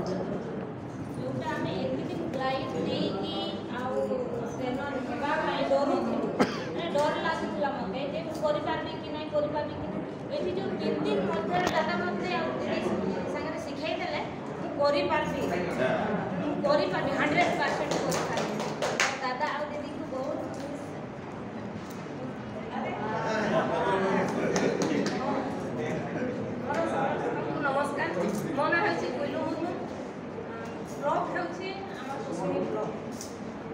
जोटा आम एत ग्लाइड नहीं कि ट्रेनर होगा डरुलु डर लगुला मत जे करें कि नहीं करें ये जो 3 दिन मध्य दादा मत सागर शिखाई देले करें 100% दादा आ दीदी को बहुत नमस्कार मो ना हूँ कोइलू ब्लॉक हूँ कुसुमी ब्लॉक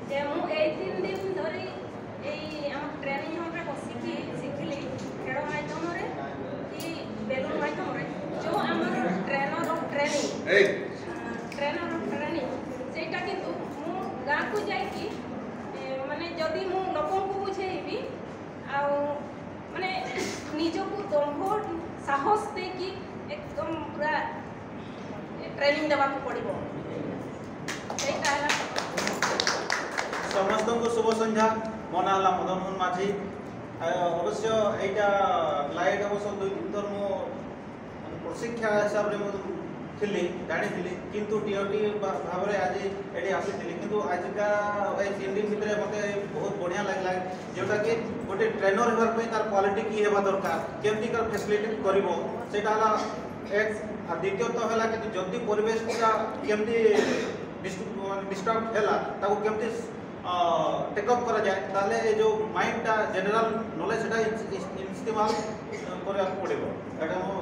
जे मुझे 3 दिन धरी ट्रेनिंग होगा बसिकी शिखिली खेल माध्यम कि बेलून माध्यम जो आम ट्रेनर ऑफ ट्रेनिंग सेटा किंतु मु गाँ को जाइकी माने जदि मु लोकों को बुझेबी आ माने निजको दम्भ साहस देकी एकदम पूरा ट्रेनिंग देवा पड़ो समस्त को शुभ संध्या मो ना मदन मोहन माझी अवश्य यहाँ ग्लाइड अवश्य 2-3 थर मो प्रशिक्षा हिसाब से जानी किंतु टीओटी भाव में आज ये आसी किंतु आजिका 3 दिन भितर मत बहुत बढ़िया लगला जोटा कि गोटे ट्रेनर होगार तार क्वालिटी की हेबा दरकार केमती कर फैसिलिटी करिवो सेटा हला एक द्वितीयतः है कि जदि परिवेश पूरा केमती डिस्टर्ब है ताको केमती टेकअप करा जाए ताले ये जो माइंडटा जनरल नॉलेज सेटा इस्तेमाल करा पड़ो एटा मो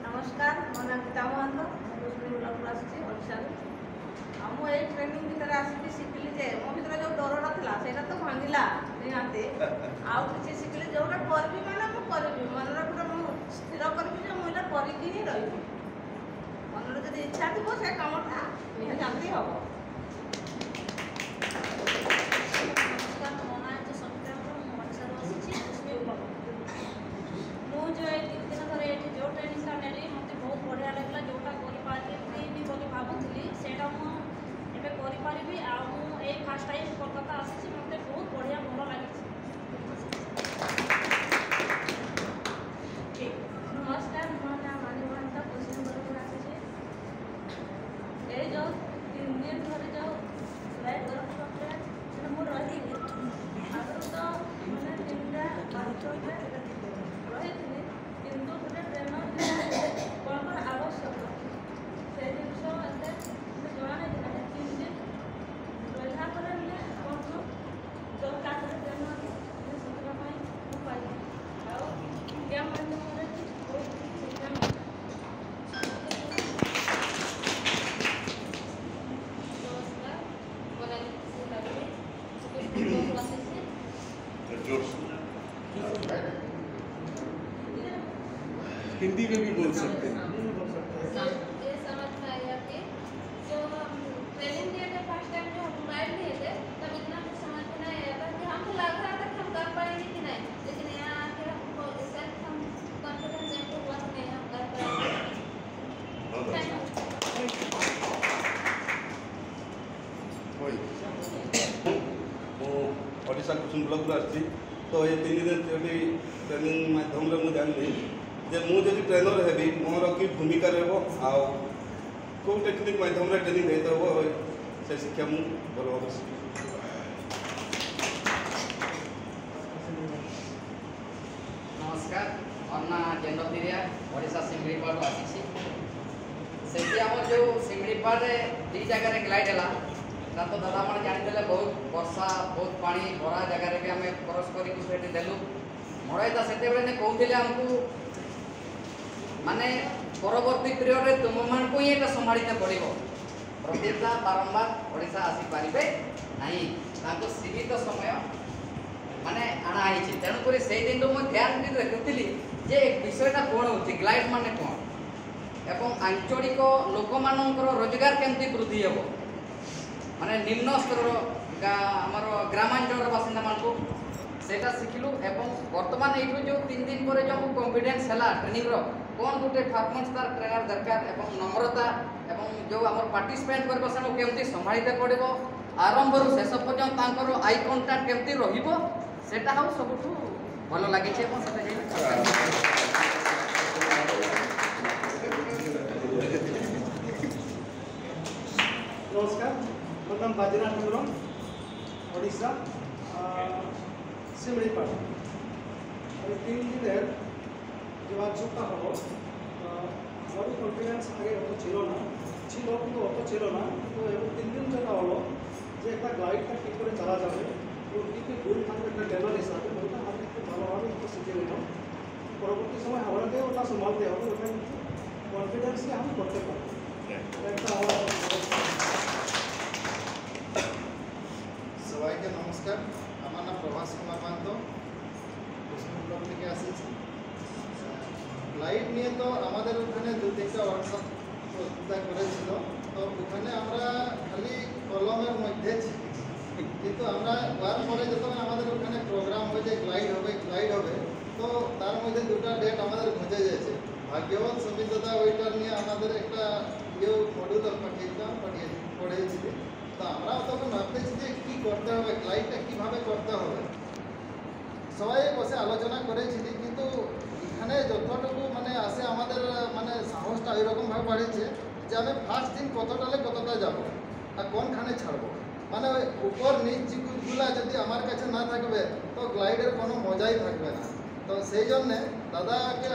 नमस्कार मो ना गीता महंत कुसुमी ब्लॉक आसी ओडिशा मुझे ट्रेनिंग भीतर आसिक शिखिली जे मो भीतर जो डरटा था सेटा तो भांगिला निहाते आउ किसी शिखिली जोटा करबी माने मु करबी मनर गोटे मु स्थिर करबी जे मु एटा करिकी ही रहिबी मनर जदि इच्छा थिबो से कामटा निहाती हम नमस्कार मो ना जे संक्राम मु ओडिशा आसी कुसुमी ब्लॉक मु जो 3 दिन धरे जो ट्रेनिंग नेली मत बहुत बढ़िया लगला जोटा करें बोली भावुली से करी फर्स्ट टाइम कोलकाता आसी मत बहुत बढ़िया भल लगी। नमस्कार मो ना मानी महंत कुसुमी ब्लॉक आसी ये जो 3 दिन धरे जो लाइफ गरम मुझे रही आगे तो मैंने 3टा 5टा रही किंतु गोटे ट्रेनर कौन आवश्यक से जिन जना नहीं 3 दिन रहा पर कौन दरकार ट्रेनर शिखापी पाई क्या माध्यम हिंदी में भी बोल सकते हैं। ये समझ में आया कि जो हम ट्रेनिंग दिए थे फर्स्ट टाइम जो हम गाइड दिए थे तब इतना कुछ समझ में नहीं आया था कि हमको लग रहा था कि हम कर पाएंगे कि नहीं, लेकिन यहाँ आके हमको सेल्फ हम कॉन्फिडेंस इम्प्रूव हुआ कि नहीं हम कर पाएंगे। ओडिशा कुसुम ब्लॉक आसी तो ये 3 दिन ट्रेनिंग माध्यम मुझे जानी जे मुझे ट्रेनर हेबी मोर कि भूमिका रहो आउ कौ टेक्निक माध्यम ट्रेनिंग देते हो से शिक्षा मु भल भाव नमस्कार अन्ना जेंडर दिरिया ओडिशा सिमलीपाल आसी से आम जो सिमलीपाल 2 जगह ग्लाइड है तो दादा मैंने जानीदे बहुत वर्षा बहुत पानी भरा जगह भी आम क्रस करदेलु मरईता से कहते आमको माने परवर्ती पीरियड में तुम मान को ये संभालते पड़ो प्रतियोगिता बारंबार ओडिशा आसी पारे ना सीमित समय माने आनाई तेणुक से दिन मुझे ध्यान रखुली जे विषयटा कौन हो ग्लाइड माने कौन एवं आंचलिक लोक मानकर रोजगार केमती वृद्धि हे माने निम्न स्तर आमर ग्रामांचल बासिंदा मान सेटा शिखिलु एवं वर्तमान ये जो 3 दिन पर जो कॉन्फिडेंस है ट्रेनिंग कौन गोटे परफॉर्मेंस तार ट्रेनर दरकार एवं नम्रता एवं जो आम पार्टिसिपेट कर केमती संभालते पड़ो आरंभ रू शेष पर्यंत आई कंटाक्ट केमती रहिबो सेटा हाउ सबुठु भल लगे। বাজিরাট হেমব্রম, ওড়িশা, শিমড়িপাড়। এই 3 দিনের যে ওয়ার্কশপটা হলো, আমারও কনফিডেন্স আগে অত ছিল না, কিন্তু অত ছিল না। তো এবং 3 দিন যেটা হলো যে একটা গাইডটা কী করে চালা যাবে এবং কী কী ভুল থাকবে একটা ট্রেনার হিসাবে, ওইটা আমি একটু ভালোভাবে একটু শিখে নিলাম। পরবর্তী সময় আমাদেরকে ওটা সামালতে হবে, ওটা কিন্তু কনফিডেন্সলি আমি করতে পারবো। একটা আমার সবাইকে নমস্কার। আমার নাম প্রভাস কুমার পান্ত, কুসুম ব্লক থেকে আসছি। লাইট নিয়ে তো আমাদের ওখানে 2-3টা ওয়ার্কশপ প্রস্তুত করেছিল। তো ওখানে আমরা খালি কলমের মধ্যে ছিলি, কিন্তু আমরা হওয়ার পরে যখন আমাদের ওখানে প্রোগ্রাম হয়ে যে গ্লাইড হবে, তো তার মধ্যে 2টা ডেট আমাদের ঘুচে গেছে। ভাগ্যবান সুবিধা ওইটার নিয়ে আমাদের একটা মডিউল পড়িয়েছিলি। তো আমরা তখন ভাবতেছি যে কী করতে হবে, গ্লাইডটা কীভাবে করতে হবে। সবাই বসে আলোচনা করেছিলি, কিন্তু এখানে যতটুকু মানে আসে আমাদের মানে সাহসটা ওইরকমভাবে বাড়েছে যে আমি ফার্স্ট দিন কতটা যাব আর কোনখানে ছাড়বো। মানে ওই উপর নিচ জিগুলা যদি আমার কাছে না থাকবে তো গ্লাইডের কোনো মজাই থাকবে না। তো সেই জন্যে দাদাকে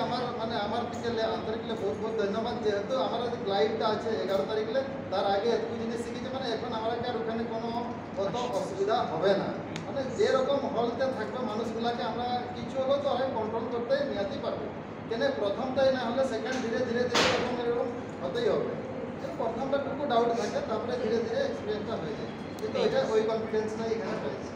আমার থেকে আন্তরিকলে বহুত ধন্যবাদ, যেহেতু আমার গ্লাইডটা আছে 11 তারিখে, তার আগে এত জিনিস শিখেছে। মানে এখন আমাকে আর ওখানে কোনো অত অসুবিধা হবে না। মানে যেরকম হলতে থাকবে মানুষগুলাকে আমরা কিছু হলেও তো আমি কন্ট্রোল করতে নিতেই পারবো। কেন প্রথমটাই না হলে সেকেন্ড ধীরে ধীরে এরকম হতেই হবে। প্রথমটা টুকু ডাউট থাকে, তারপরে ধীরে ধীরে এক্সপিরিয়েন্সটা হয়ে যায়। কিন্তু এটা ওই কনফিডেন্সটাই এখানে পেয়েছে।